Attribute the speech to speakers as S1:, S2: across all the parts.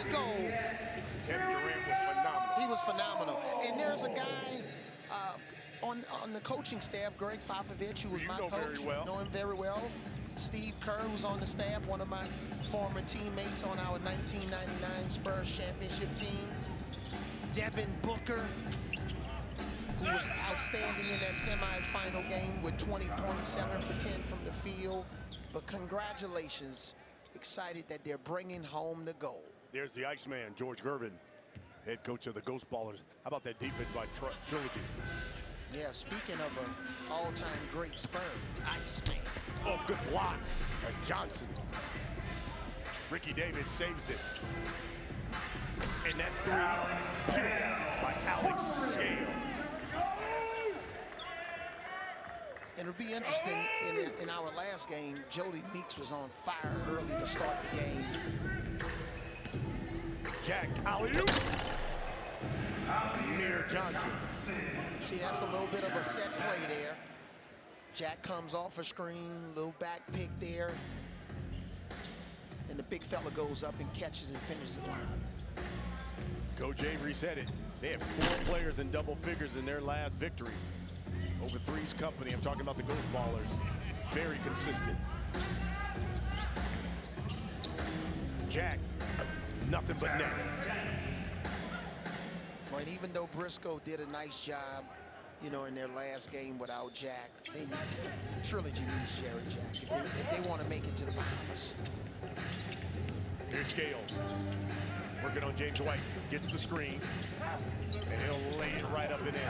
S1: to go.
S2: Kevin Durant was phenomenal.
S1: He was phenomenal. And there's a guy on the coaching staff, Greg Popovich, who was my coach.
S2: Very well.
S1: Know him very well. Steve Kerr, who's on the staff, one of my former teammates on our 1999 Spurs championship team. Devin Booker, who was outstanding in that semifinal game with 20 points, 7 for 10 from the field. But congratulations. Excited that they're bringing home the gold.
S2: There's the Iceman, George Gervin, head coach of the Ghostballers. How about that defense by Trilogy?
S1: Yeah, speaking of an all-time great Spur, Iceman.
S2: Oh, good block by Johnson. Ricky Davis saves it. And that three, by Alex Scales.
S1: And it'll be interesting, in our last game, Jody Meeks was on fire early to start the game.
S2: Jack alley-oop. Amir Johnson.
S1: See, that's a little bit of a set play there. Jack comes off a screen, little back pick there. And the big fella goes up and catches and finishes the line.
S2: Coach Avery said it. They had 4 players in double figures in their last victory over Three's company. I'm talking about the Ghostballers. Very consistent. Jack, nothing but net.
S1: Well, and even though Briscoe did a nice job, you know, in their last game without Jack, Trilogy needs Jared Jack if they want to make it to the Bahamas.
S2: Here's Scales. Working on James White. Gets the screen. And he'll lay it right up and in.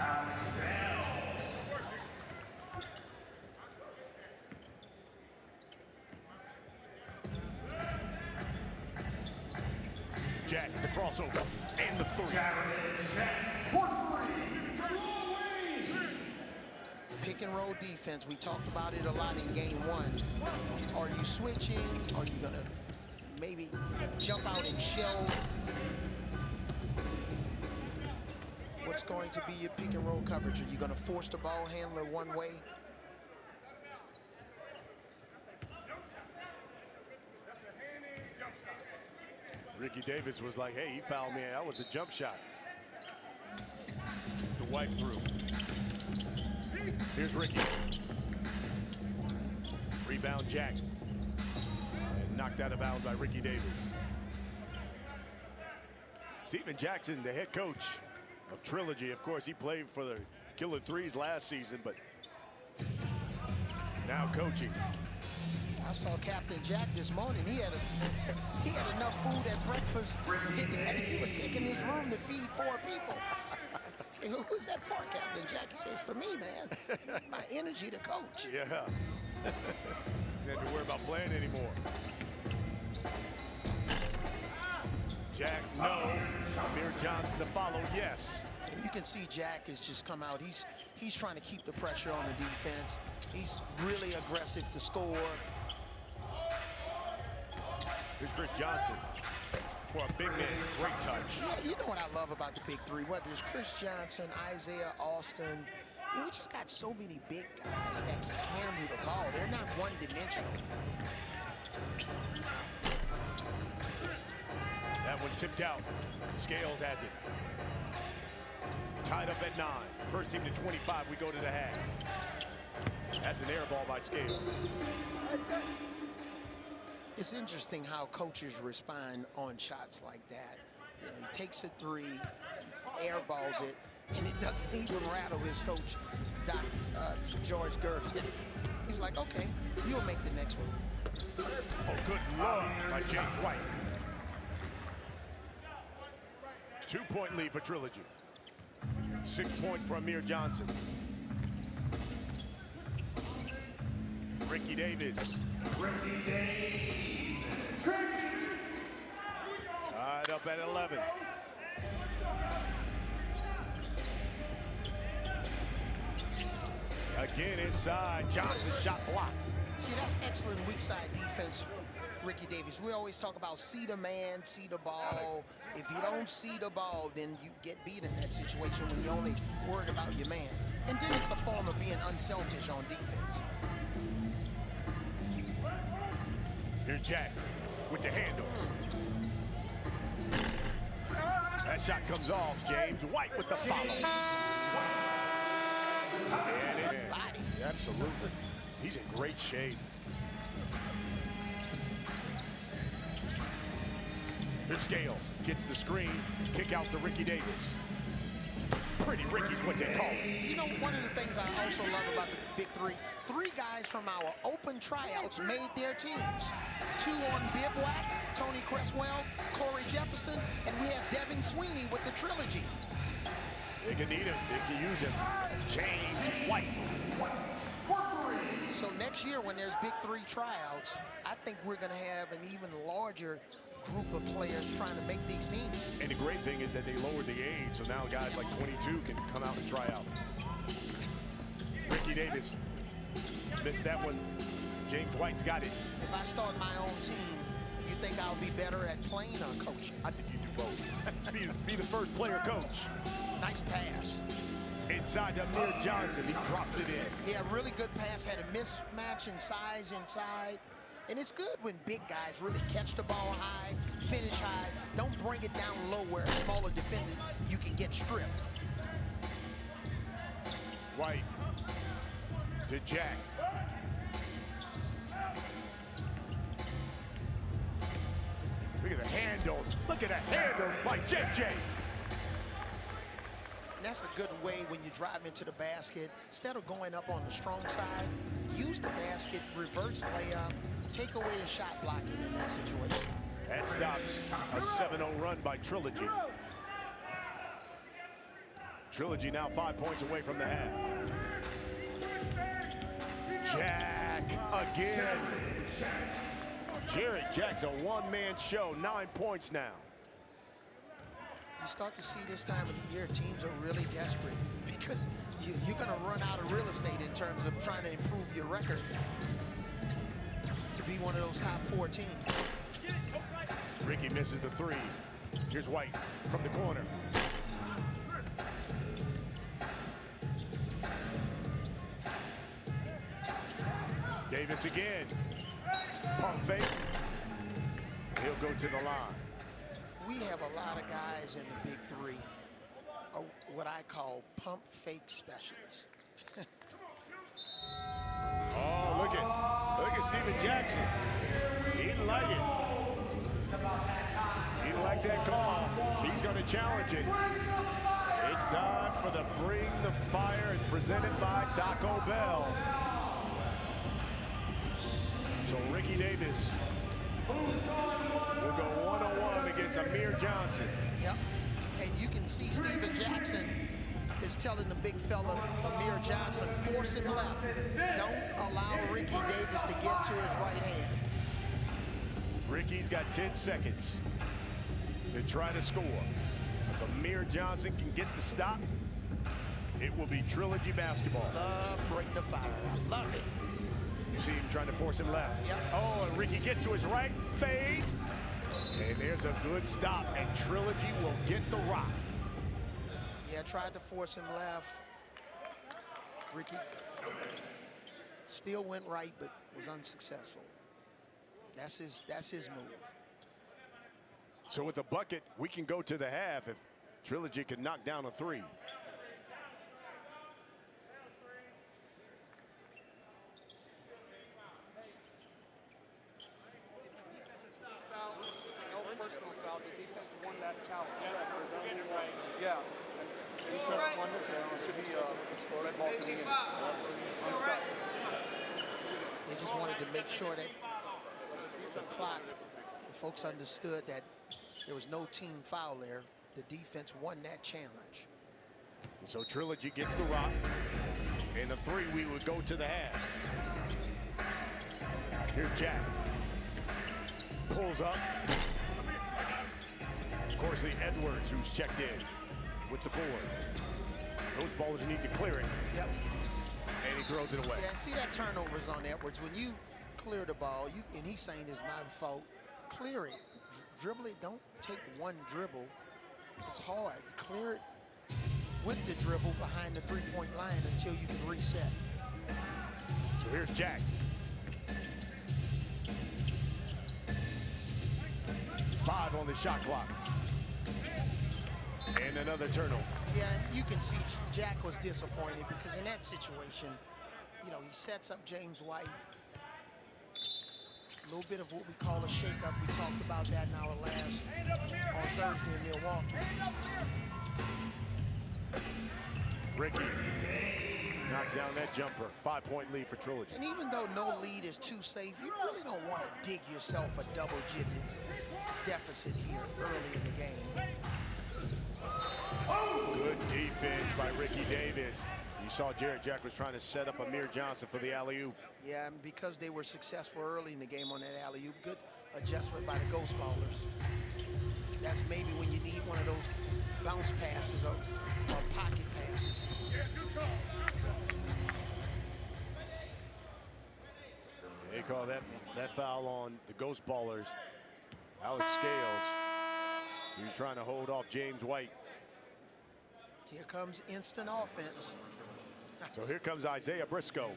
S2: Jack, the crossover, and the three.
S1: Pick and roll defense, we talked about it a lot in game 1. Are you switching? Are you gonna maybe jump out and shell? What's going to be your pick and roll coverage? Are you gonna force the ball handler one way?
S2: Ricky Davis was like, hey, he fouled me. That was a jump shot. The White through. Here's Ricky. Rebound Jack. And knocked out of bounds by Ricky Davis. Stephen Jackson, the head coach of Trilogy. Of course, he played for the Killer Threes last season, but now coaching.
S1: I saw Captain Jack this morning. He had enough food at breakfast. He was taking his room to feed 4 people. I say, who's that for, Captain Jack? He says, for me, man. My energy to coach.
S2: Yeah. You have to worry about playing anymore. Jack, no. Amir Johnson to follow, yes.
S1: You can see Jack has just come out. He's trying to keep the pressure on the defense. He's really aggressive to score.
S2: Here's Chris Johnson for a big man. Great touch.
S1: Yeah, you know what I love about the big 3? Whether it's Chris Johnson, Isaiah Austin, you know, we just got so many big guys that can handle the ball. They're not one-dimensional.
S2: That one tipped out. Scales has it. Tied up at 9. First team to 25. We go to the half. That's an air ball by Scales.
S1: It's interesting how coaches respond on shots like that. You know, he takes a 3, airballs it, and it doesn't even rattle his coach, George Gervin. He's like, okay, you'll make the next one.
S2: Oh, good love by James White. 2-point lead for Trilogy. 6 points for Amir Johnson. Ricky Davis.
S3: Ricky Davis.
S2: Tied up at 11. Again inside. Johnson shot blocked.
S1: See, that's excellent weak side defense, Ricky Davis. We always talk about see the man, see the ball. If you don't see the ball, then you get beat in that situation when you're only worried about your man. And then it's a form of being unselfish on defense.
S2: Here's Jack with the handles. Last shot comes off. James White with the follow. And it,
S1: Body.
S2: absolutely. He's in great shape. Here's Scales. Gets the screen. Kick out to Ricky Davis. Pretty Ricky's what they call it.
S1: You know, one of the things I also love about the Big Three, 3 guys from our open tryouts made their teams. 2 on Bivouac, Tony Cresswell, Corey Jefferson, and we have Devin Sweeney with the Trilogy.
S2: They can need him. They can use him. James White.
S1: So next year when there's Big Three tryouts, I think we're going to have an even larger group of players trying to make these teams.
S2: And the great thing is that they lowered the age, so now guys like 22 can come out and try out. Ricky Davis missed that one. James White's got it.
S1: If I start my own team, you think I'll be better at playing or coaching?
S2: I think you do both. be the first player coach.
S1: Nice pass.
S2: Inside to Amir Johnson, he drops it in.
S1: Yeah, really good pass, had a mismatch in size inside. And it's good when big guys really catch the ball high, finish high. Don't bring it down low where a smaller defender, you can get stripped.
S2: White to Jack. Look at the handles. Look at the handles by JJ.
S1: And that's a good way when you drive into the basket. Instead of going up on the strong side, use the basket, reverse layup, take away the shot blocking in that situation.
S2: That stops a 7-0 run by Trilogy. Trilogy now 5 points away from the half. Jack again. Jarrett Jack's a one-man show, 9 points now.
S1: You start to see this time of the year, teams are really desperate because you're going to run out of real estate in terms of trying to improve your record to be one of those top 4 teams.
S2: Ricky misses the 3. Here's White from the corner. Davis again. Pump fake. He'll go to the line.
S1: We have a lot of guys in the Big Three, what I call pump fake specialists.
S2: Oh, look at Steven Jackson. He didn't like it. He didn't like that call. He's going to challenge it. It's time for the Bring the Fire. It's presented by Taco Bell. So Ricky Davis will go one-on-one against Amir Johnson.
S1: Yep. And you can see Steven Jackson is telling the big fella, Amir Johnson, force him left. Don't allow Ricky Davis to get to his right hand.
S2: Ricky's got 10 seconds to try to score. If Amir Johnson can get the stop, it will be Trilogy basketball.
S1: Love Bring the Fire. I love it.
S2: You see him trying to force him left.
S1: Yep.
S2: Oh, and Ricky gets to his right, fades. And there's a good stop, and Trilogy will get the rock.
S1: Yeah, tried to force him left. Ricky still went right, but was unsuccessful. That's his move.
S2: So with the bucket, we can go to the half if Trilogy can knock down a 3.
S4: Personal foul, the defense won that challenge. Yeah. Defense won the challenge. Should be red ball coming in.
S1: They just wanted to make sure that the clock, the folks understood that there was no team foul there. The defense won that challenge.
S2: So Trilogy gets the rock. And the 3, we would go to the half. Here's Jack. Pulls up. Of course, the Edwards, who's checked in with the board. Ghostballers need to clear it.
S1: Yep.
S2: And he throws it away.
S1: Yeah, see that turnovers on Edwards. When you clear the ball, and he's saying it's my fault, clear it. Dribble it. Don't take one dribble. It's hard. Clear it with the dribble behind the three-point line until you can reset.
S2: So here's Jack. 5 on the shot clock. And another turnover.
S1: Yeah, you can see Jack was disappointed because in that situation, you know, he sets up James White. A little bit of what we call a shakeup. We talked about that in our last on Thursday in Milwaukee.
S2: Ricky knocks down that jumper. 5-point lead for Trilogy.
S1: And even though no lead is too safe, you really don't want to dig yourself a double-digit deficit here early in the game.
S2: Good defense by Ricky Davis. You saw Jarrett Jack was trying to set up Amir Johnson for the alley-oop.
S1: Yeah, and because they were successful early in the game on that alley-oop, good adjustment by the Ghostballers. That's maybe when you need one of those bounce passes or pocket passes.
S2: They call that foul on the Ghostballers. Alex Scales. He was trying to hold off James White.
S1: Here comes instant offense.
S2: So here comes Isaiah Briscoe.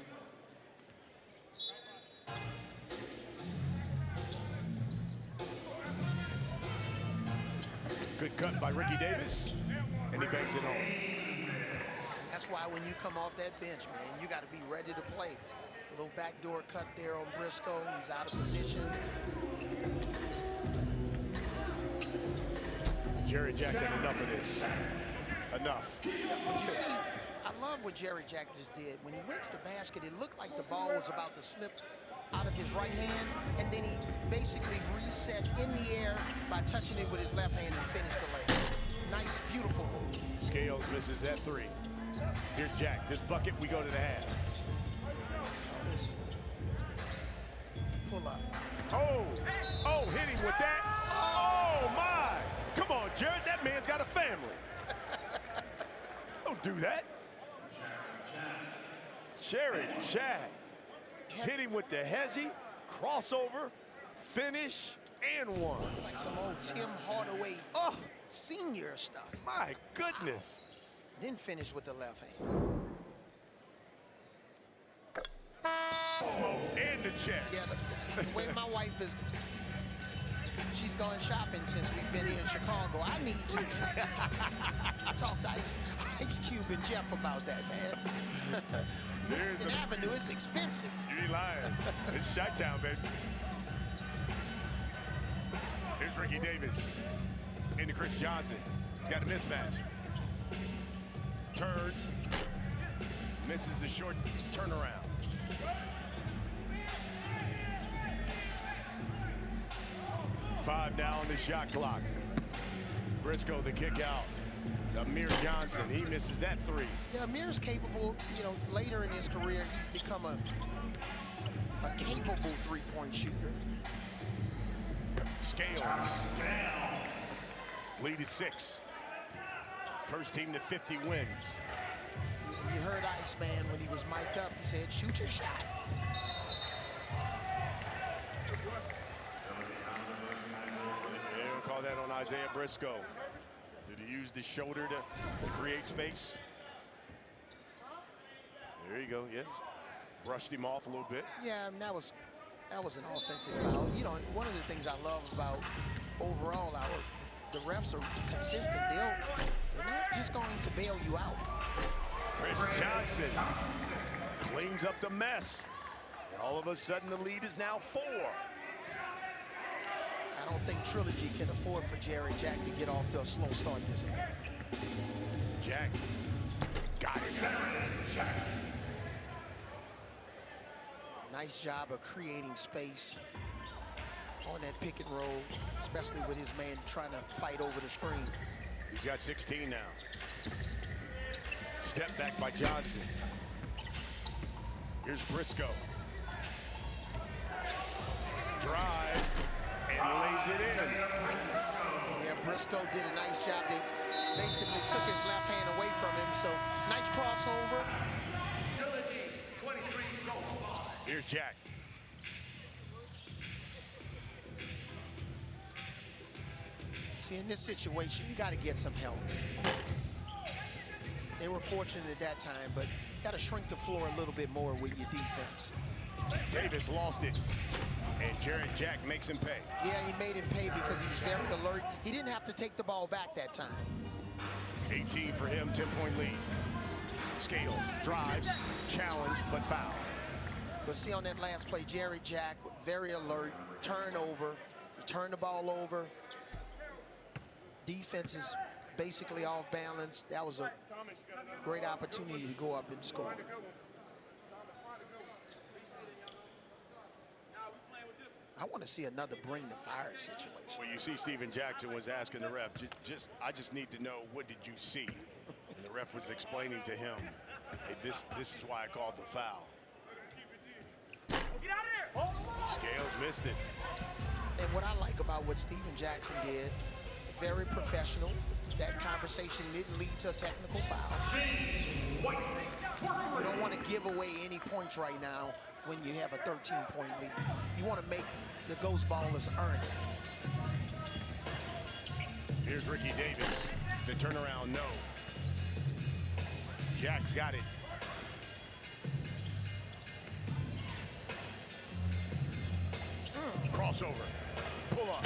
S2: Good cut by Ricky Davis, and he banks it home.
S1: That's why when you come off that bench, man, you got to be ready to play. A little backdoor cut there on Briscoe. He's out of position.
S2: Jerry Jackson, enough of this. Enough.
S1: Yeah, but you see, I love what Jerry Jack just did. When he went to the basket, it looked like the ball was about to slip out of his right hand, and then he basically reset in the air by touching it with his left hand and finished the layup. Nice, beautiful move.
S2: Scales misses that three. Here's Jack. This bucket, we go to the half.
S1: This pull up.
S2: Oh, hit him with that. Oh, my. Come on, Jared. That man's got a family. Don't do that. Jerry Jack hit him with the hezzy, crossover, finish, and one.
S1: Like some old Tim Hardaway senior stuff.
S2: My goodness.
S1: Then finish with the left hand.
S2: Smoke and the chest.
S1: Yeah, the way my wife is, she's going shopping since we've been here in Chicago. I need to. I talked to Ice Cube and Jeff about that, man. Michigan Avenue is expensive.
S2: You ain't lying. It's Chi-Town, baby. Here's Ricky Davis into Chris Johnson. He's got a mismatch. Turns. Misses the short turnaround. Five now on the shot clock. Briscoe the kick out. Amir Johnson, he misses that three.
S1: Yeah, Amir's capable, you know, later in his career, he's become a capable three-point shooter.
S2: Scales. Lead is 6. First team to 50 wins.
S1: You heard Iceman when he was mic'd up, he said, shoot your shot.
S2: They don't call that on Isaiah Briscoe. Did he use the shoulder to create space? There you go, yes. Brushed him off a little bit.
S1: Yeah, I mean, that was an offensive foul. You know, one of the things I love about overall the refs are consistent. They're not just going to bail you out.
S2: Chris Johnson cleans up the mess. And all of a sudden, the lead is now 4.
S1: I don't think Trilogy can afford for Jerry Jack to get off to a slow start this half.
S2: Jack got it.
S1: Nice job of creating space on that pick and roll, especially with his man trying to fight over the screen.
S2: He's got 16 now. Step back by Johnson. Here's Briscoe. Drives and lays it in.
S1: Yeah, Briscoe did a nice job. They basically took his left hand away from him, so nice crossover.
S3: Trilogy 23 Ghostballers.
S2: Here's Jack.
S1: See, in this situation, you got to get some help. They were fortunate at that time, but got to shrink the floor a little bit more with your defense.
S2: Davis lost it, and Jarrett Jack makes him pay.
S1: Yeah, he made him pay because he's very alert. He didn't have to take the ball back that time.
S2: 18 for him, 10-point lead. Scales, drives, challenge, but foul.
S1: But see on that last play, Jerry Jack, very alert, turnover, turn the ball over. Defense is basically off balance. That was a great opportunity to go up and score. I want to see another bring the fire situation.
S2: Well, you see Steven Jackson was asking the ref, I just need to know, what did you see? And the ref was explaining to him, hey, this is why I called the foul. Scales missed it.
S1: And what I like about what Steven Jackson did, very professional. That conversation didn't lead to a technical foul. You don't want to give away any points right now when you have a 13-point lead. You want to make the Ghostballers earn it.
S2: Here's Ricky Davis. The turnaround, no. Jack's got it. Crossover. Pull up.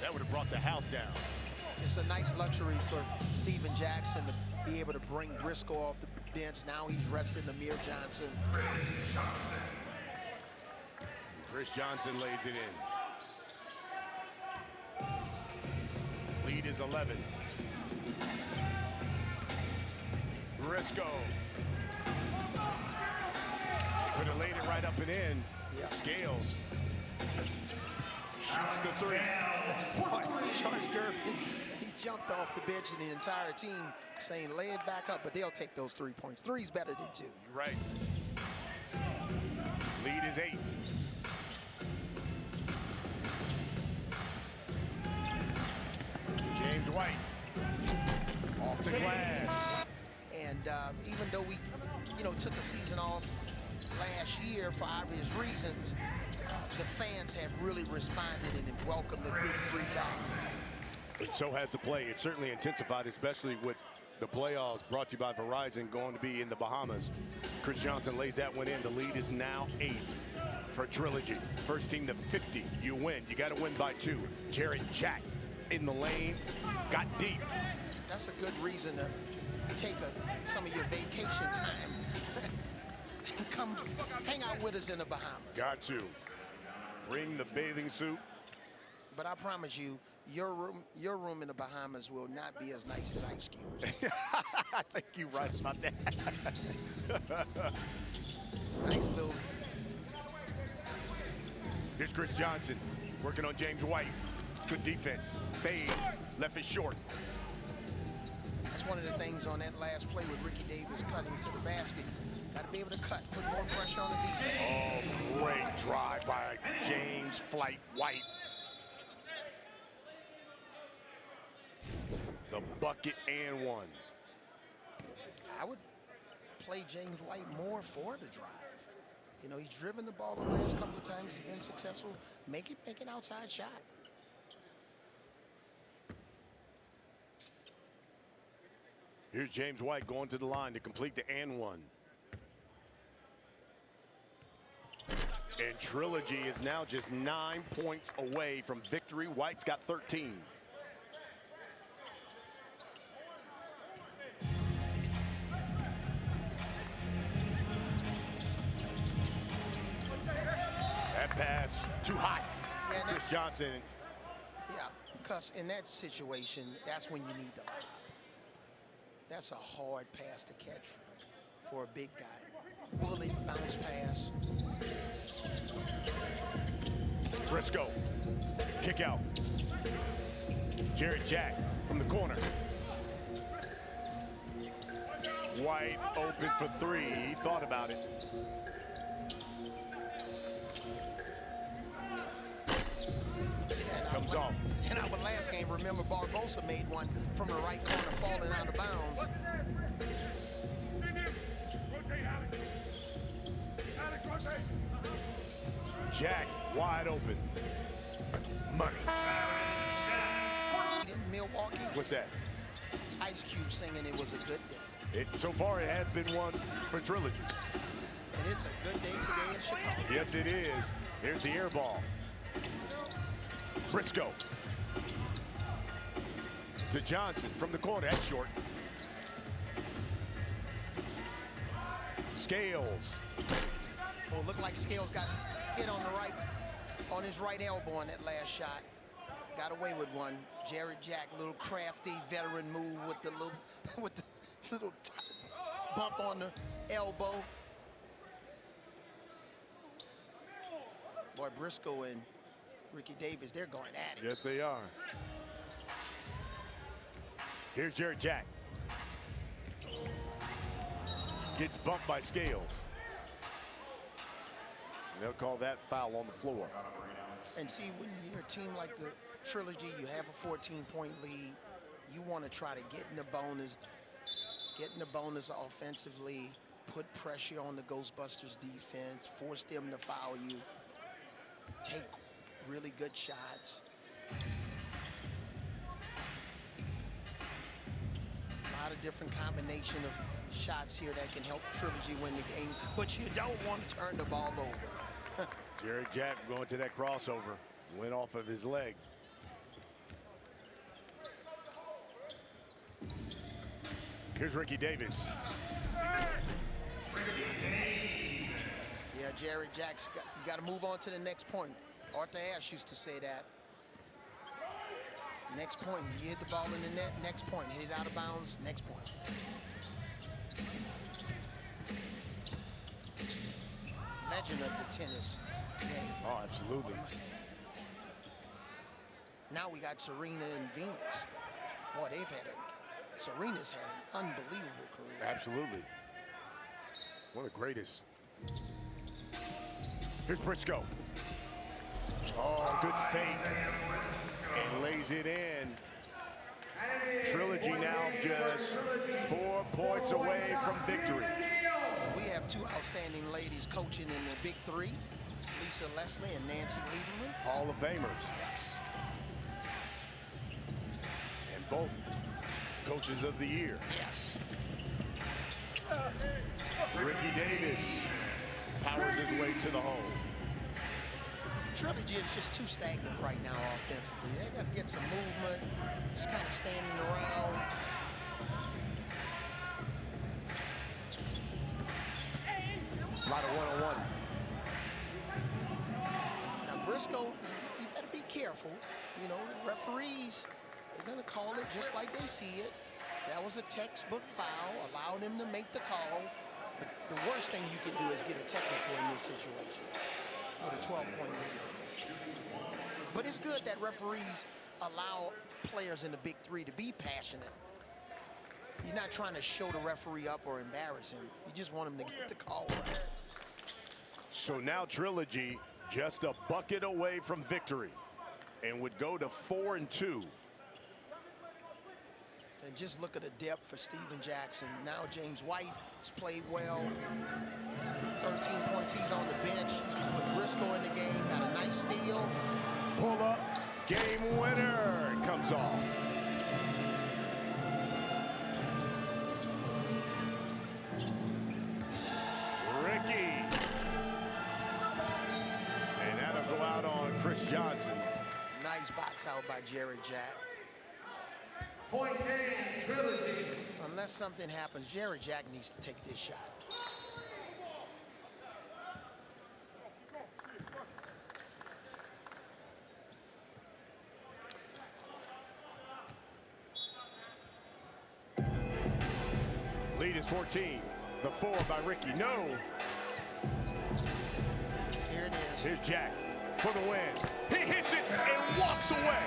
S2: That would have brought the house down.
S1: It's a nice luxury for Steven Jackson to be able to bring Briscoe off the bench. Now he's resting Amir Johnson.
S2: Chris Johnson lays it in. Lead is 11. Briscoe. Could have laid it right up and in.
S1: Yeah.
S2: Scales. Shoots the three.
S1: Charles Gervin, he jumped off the bench and the entire team saying lay it back up, but they'll take those 3 points. Three's better than 2.
S2: You're right. Lead is 8. James White. Off the glass.
S1: And even though we, took a season off last year for obvious reasons, the fans have really responded and welcomed the big 3 back.
S2: So has the play. It certainly intensified, especially with the playoffs brought to you by Verizon going to be in the Bahamas. Chris Johnson lays that one in. The lead is now 8 for Trilogy. First team to 50. You win. You got to win by 2. Jared Jack in the lane. Got deep.
S1: That's a good reason to take some of your vacation time. Come hang out with us in the Bahamas.
S2: Got to. Bring the bathing suit.
S1: But I promise you, your room in the Bahamas will not be as nice as Ice Cube's.
S2: I think you're right about that.
S1: Nice little.
S2: Here's Chris Johnson working on James White. Good defense. Fades. Left it short.
S1: That's one of the things on that last play with Ricky Davis cutting to the basket. Got to be able to cut, put more pressure on the defense.
S2: Oh, great drive by James Flight White. The bucket and one.
S1: I would play James White more for the drive. He's driven the ball the last couple of times. He's been successful. Make an outside shot.
S2: Here's James White going to the line to complete the and one. And Trilogy is now just 9 points away from victory. White's got 13. That pass too hot.
S1: Yeah,
S2: Chris Johnson.
S1: Yeah, because in that situation, that's when you need the lob. That's a hard pass to catch for a big guy. Bullet, bounce pass.
S2: Briscoe, kick out. Jared Jack from the corner. White open for 3. He thought about it. Comes off.
S1: In our last game, remember Barbosa made one from the right corner, falling out of bounds.
S2: Jack wide open. Money.
S1: In Milwaukee,
S2: What's that?
S1: Ice Cube singing "It Was a Good Day."
S2: So far, it has been one for Trilogy.
S1: And it's a good day today in Chicago.
S2: Yes, it is. Here's the air ball. Briscoe. to Johnson from the corner. That's short. Scales.
S1: Oh, looked like Scales got hit on his right elbow on that last shot. Got away with one. Jared Jack, little crafty veteran move with the little bump on the elbow. Boy, Briscoe and Ricky Davis, they're going at it.
S2: Yes, they are. Here's Jared Jack. Gets bumped by Scales. They'll call that foul on the floor.
S1: And see, when you're a team like the Trilogy, you have a 14-point lead. You want to try to get in the bonus offensively, put pressure on the Ghostbusters defense, force them to foul you, take really good shots. A lot of different combination of shots here that can help Trilogy win the game, but you don't want to turn the ball over.
S2: Jared Jack going to that crossover. Went off of his leg. Here's Ricky Davis.
S1: Yeah, Jared Jack's you got to move on to the next point. Arthur Ashe used to say that. Next point, you hit the ball in the net, next point, hit it out of bounds, next point. Legend of the tennis game.
S2: Oh, absolutely.
S1: Now we got Serena and Venus. Boy, Serena's had an unbelievable career.
S2: Absolutely. One of the greatest. Here's Briscoe. Oh, good fake. And lays it in. Trilogy now just 4 points away from victory.
S1: We have two outstanding ladies coaching in the Big Three, Lisa Leslie and Nancy Lieberman.
S2: Hall of Famers.
S1: Yes.
S2: And both coaches of the year.
S1: Yes.
S2: Ricky Davis powers his way to the hole.
S1: Trilogy is just too stagnant right now offensively. They got to get some movement, just kind of standing around.
S2: A lot of one-on-one.
S1: Now, Briscoe, you better be careful. You know, the referees, they're going to call it just like they see it. That was a textbook foul. Allow them to make the call. But the worst thing you can do is get a technical in this situation with a 12-point lead. But it's good that referees allow players in the Big Three to be passionate. You're not trying to show the referee up or embarrass him. You just want him to get the call right.
S2: So now Trilogy just a bucket away from victory and would go to 4-2.
S1: And just look at the depth for Steven Jackson. Now James White has played well. 13 points, he's on the bench. Put Briscoe in the game, got a nice steal.
S2: Pull up, game winner, comes off. Ricky. And that'll go out on Chris Johnson.
S1: Nice box out by Jared Jack.
S3: Point game, Trilogy.
S1: Unless something happens, Jared Jack needs to take this shot.
S2: Lead is 14. The 4 by Ricky. No.
S1: Here it is.
S2: Here's Jack for the win. He hits it and walks away.